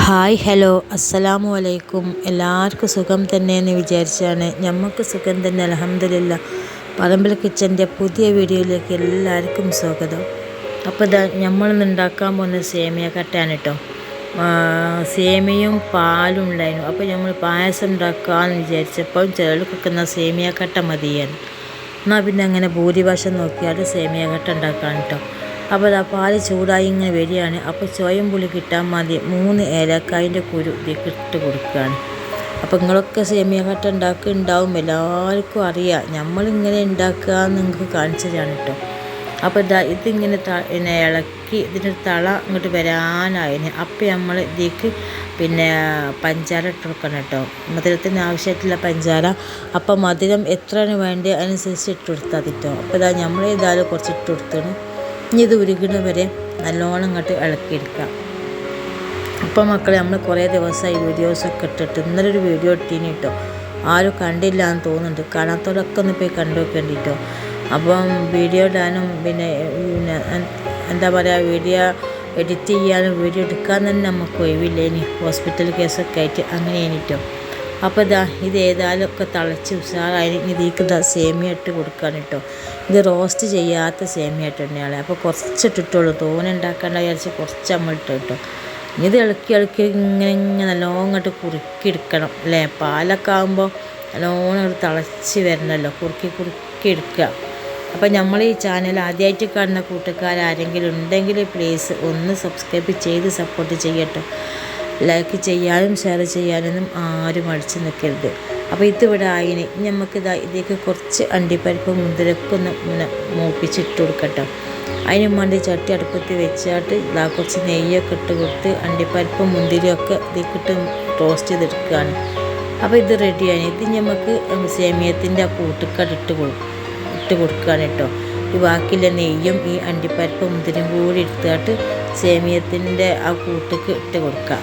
Hi hello അസ്സലാമു അലൈക്കും. എല്ലാവർക്കും സുഖം തന്നെയെന്ന് വിചാരിച്ചാണ്. നമുക്ക് സുഖം തന്നെ അൽഹംദുലില്ലാ. പറമ്പിൽ കിച്ചൻ്റെ പുതിയ വീഡിയോയിലേക്ക് എല്ലാവർക്കും സ്വാഗതം. അപ്പോൾ ഇതാ നമ്മളിന്ന് ഉണ്ടാക്കാൻ പോകുന്ന സേമിയ കട്ടയാണ് കേട്ടോ. സേമിയയും പാലും ഉണ്ടായിരുന്നു. അപ്പോൾ നമ്മൾ പായസം ഉണ്ടാക്കാമെന്ന് വിചാരിച്ചപ്പോൾ ചിലർക്കൊക്കെ എന്നാൽ സേമിയ കട്ട മതിയാണ്. എന്നാൽ പിന്നെ അങ്ങനെ ഭൂരിഭാഷം നോക്കിയാൽ സേമിയ കട്ട ഉണ്ടാക്കാൻ കേട്ടോ. അപ്പോൾ ആ പാല് ചൂടായി ഇങ്ങനെ വരികയാണ്. അപ്പോൾ ചോയം പുളി കിട്ടാൻ മതി 3 ഏലക്കായൻ്റെ കുരു ഇതിലേക്ക് ഇട്ട് കൊടുക്കുകയാണ്. അപ്പോൾ നിങ്ങളൊക്കെ സേമിയ കട്ട ഉണ്ടാക്കുന്നുണ്ടാവും, എല്ലാവർക്കും അറിയാം. നമ്മളിങ്ങനെ ഉണ്ടാക്കുക നിങ്ങൾക്ക് കാണിച്ചതാണ് കേട്ടോ. അപ്പോൾ ഇതിങ്ങനെ പിന്നെ ഇളക്കി ഇതിൻ്റെ തള ഇങ്ങോട്ട് വരാനായിന്. അപ്പോൾ നമ്മൾ ഇതിലേക്ക് പഞ്ചാര ഇട്ട് കൊടുക്കണം കേട്ടോ. മധുരത്തിന് ആവശ്യമായിട്ടുള്ള പഞ്ചാര. അപ്പോൾ മധുരം എത്രയാണ് വേണ്ടത് അതിനനുസരിച്ച് ഇട്ട് കൊടുത്താൽ കേട്ടോ. അപ്പോൾ നമ്മൾ ഏതായാലും കുറച്ച് ഇട്ട് കൊടുത്താണ്. ഇനി ഇത് ഉരുകണ വരെ നല്ലോണം ഇങ്ങോട്ട് ഇളക്കിയെടുക്കാം. അപ്പോൾ മക്കളെ നമ്മൾ കുറേ ദിവസമായി വീഡിയോസൊക്കെ ഇട്ടിട്ട് ഇന്നലൊരു വീഡിയോ ഇട്ടീന് കേട്ടോ. ആരും കണ്ടില്ല എന്ന് തോന്നുന്നുണ്ട്. കാണാത്തവരൊക്കെ ഒന്ന് പോയി കണ്ടു വെക്കേണ്ടിട്ടോ. അപ്പം വീഡിയോ ഇടാനും എന്താ പറയുക, വീഡിയോ എഡിറ്റ് ചെയ്യാനും വീഡിയോ എടുക്കാൻ തന്നെ നമുക്ക് ഒഴിവില്ല. ഇനി ഹോസ്പിറ്റൽ കേസൊക്കെ ആയിട്ട് അങ്ങനെ കഴിഞ്ഞിട്ടോ. അപ്പോൾ ഇത് ഏതായാലും ഒക്കെ തിളച്ച് ഉഷാറായി. ഇതിലേക്ക് സേമിയ ഇട്ട് കൊടുക്കാൻ കേട്ടോ. ഇത് റോസ്റ്റ് ചെയ്യാത്ത സേമിയ ഇട്ട് തന്നെയാണ്. അപ്പോൾ കുറച്ചിട്ടിട്ടുള്ളൂ, തോനെ ഉണ്ടാക്കേണ്ട വിചാരിച്ച് കുറച്ച് നമ്മൾ ഇട്ട് കേട്ടോ. ഇത് ഇളക്കി ഇങ്ങനെ നല്ലോണം ഇങ്ങോട്ട് കുറുക്കിയെടുക്കണം അല്ലേ. പാലൊക്കെ ആകുമ്പോൾ നല്ലോണം തിളച്ച് വരണമല്ലോ, കുറുക്കി എടുക്കുക. അപ്പോൾ നമ്മൾ ഈ ചാനൽ ആദ്യമായിട്ട് കാണുന്ന കൂട്ടുകാരാരെങ്കിലും ഉണ്ടെങ്കിൽ പ്ലീസ് ഒന്ന് സബ്സ്ക്രൈബ് ചെയ്ത് സപ്പോർട്ട് ചെയ്യട്ടോ. ലൈക്ക് ചെയ്യാനും ഷെയർ ചെയ്യാനൊന്നും ആരും അടിച്ചു നിൽക്കരുത്. അപ്പോൾ ഇതിവിടെ ആയിന്. നമുക്ക് ഇതിലേക്ക് കുറച്ച് അണ്ടിപ്പരിപ്പ് മുന്തിരിയൊക്കെ ഒന്ന് മൂപ്പിച്ചിട്ട് കൊടുക്കട്ടോ. അതിന് വേണ്ടി ചട്ടി അടുപ്പത്ത് വെച്ചിട്ട് കുറച്ച് നെയ്യൊക്കെ ഇട്ട് കൊടുത്ത് അണ്ടിപ്പരിപ്പും മുന്തിരിയൊക്കെ ഇതിക്കിട്ട് റോസ്റ്റ് ചെയ്തെടുക്കുകയാണ്. അപ്പോൾ ഇത് റെഡിയാണ്. ഇത് നമുക്ക് സേമിയത്തിൻ്റെ ആ കൂട്ടുകട ഇട്ട് കൊടുക്കുകയാണ് കേട്ടോ. ഈ ബാക്കിയുള്ള നെയ്യും ഈ അണ്ടിപ്പരിപ്പും മുന്തിരിയും കൂടി എടുത്തിട്ട് സേമിയത്തിൻ്റെ ആ കൂട്ടുക്ക് ഇട്ട് കൊടുക്കുക.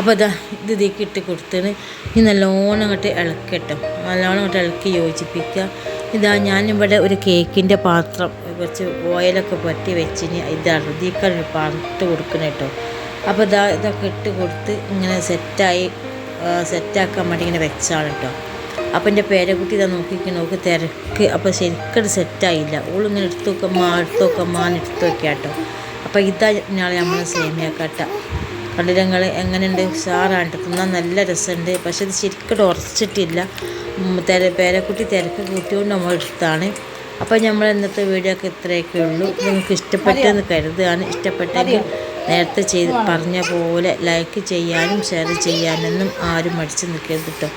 അപ്പോൾ ഇതിലേക്ക് ഇട്ട് കൊടുത്തിട്ട് ഇനി നല്ലോണം അങ്ങോട്ട് ഇളക്കട്ടോ. നല്ലോണം അങ്ങോട്ട് ഇളക്കി യോജിപ്പിക്കുക. ഞാനിവിടെ ഒരു കേക്കിൻ്റെ പാത്രം കുറച്ച് ഓയിലൊക്കെ പറ്റി വെച്ചിന് ഇതിക്കാണ് പാർട്ട് കൊടുക്കണം കേട്ടോ. അപ്പോൾ ഇതൊക്കെ ഇട്ട് കൊടുത്ത് ഇങ്ങനെ സെറ്റാക്കാൻ വേണ്ടി ഇങ്ങനെ വെച്ചാണ് കേട്ടോ. അപ്പം എൻ്റെ പേരക്കുട്ടി നോക്കി തിരക്ക്. അപ്പോൾ ശരിക്കും സെറ്റായില്ല. ഓളിങ്ങനെ എടുത്തു നോക്കമ്മാന്ന് എടുത്ത് വെക്കാം കേട്ടോ. അപ്പോൾ ഇതാണ് നമ്മൾ സേമിയ കട്ട. കണ്ടിരങ്ങൾ എങ്ങനെയുണ്ട്, ഉഷാറാണ് കേട്ടോ. തിന്നാൻ നല്ല രസമുണ്ട്. പക്ഷെ ഇത് ശരിക്കും ഉറച്ചിട്ടില്ല. പേരക്കുട്ടി തിരക്ക് കൂട്ടിയോണ്ട് നമ്മൾ എടുത്താണ്. അപ്പോൾ നമ്മൾ ഇന്നത്തെ വീഡിയോ ഒക്കെ ഇത്രയൊക്കെ ഉള്ളൂ. നിങ്ങൾക്ക് ഇഷ്ടപ്പെട്ടെന്ന് കരുതുകയാണ്. ഇഷ്ടപ്പെട്ടെങ്കിൽ നേരത്തെ പറഞ്ഞ പോലെ ലൈക്ക് ചെയ്യാനും ഷെയർ ചെയ്യാനൊന്നും ആരും മടിച്ച് നിൽക്കരുത് കേട്ടോ.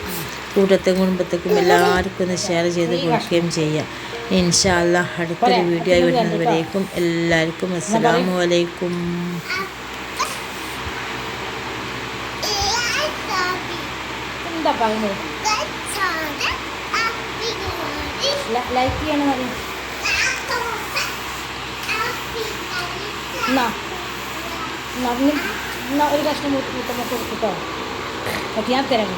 കൂട്ടത്തേക്കും കുടുംബത്തേക്കും എല്ലാവർക്കും ഒന്ന് ഷെയർ ചെയ്ത് കൊടുക്കുകയും ചെയ്യാം. ഇൻഷാ അല്ലാഹ് അടുത്തൊരു വീഡിയോ ആയി വരുന്നത് വരേക്കും എല്ലാവർക്കും അസ്സലാമു അലൈക്കും. ലൈക്ക് ചെയ്യണം. ഒരു കഷ്ണം കൂട്ടുമ്പോൾ കൊടുക്കട്ടോ. ഓക്കെ, ഞാൻ തരാം.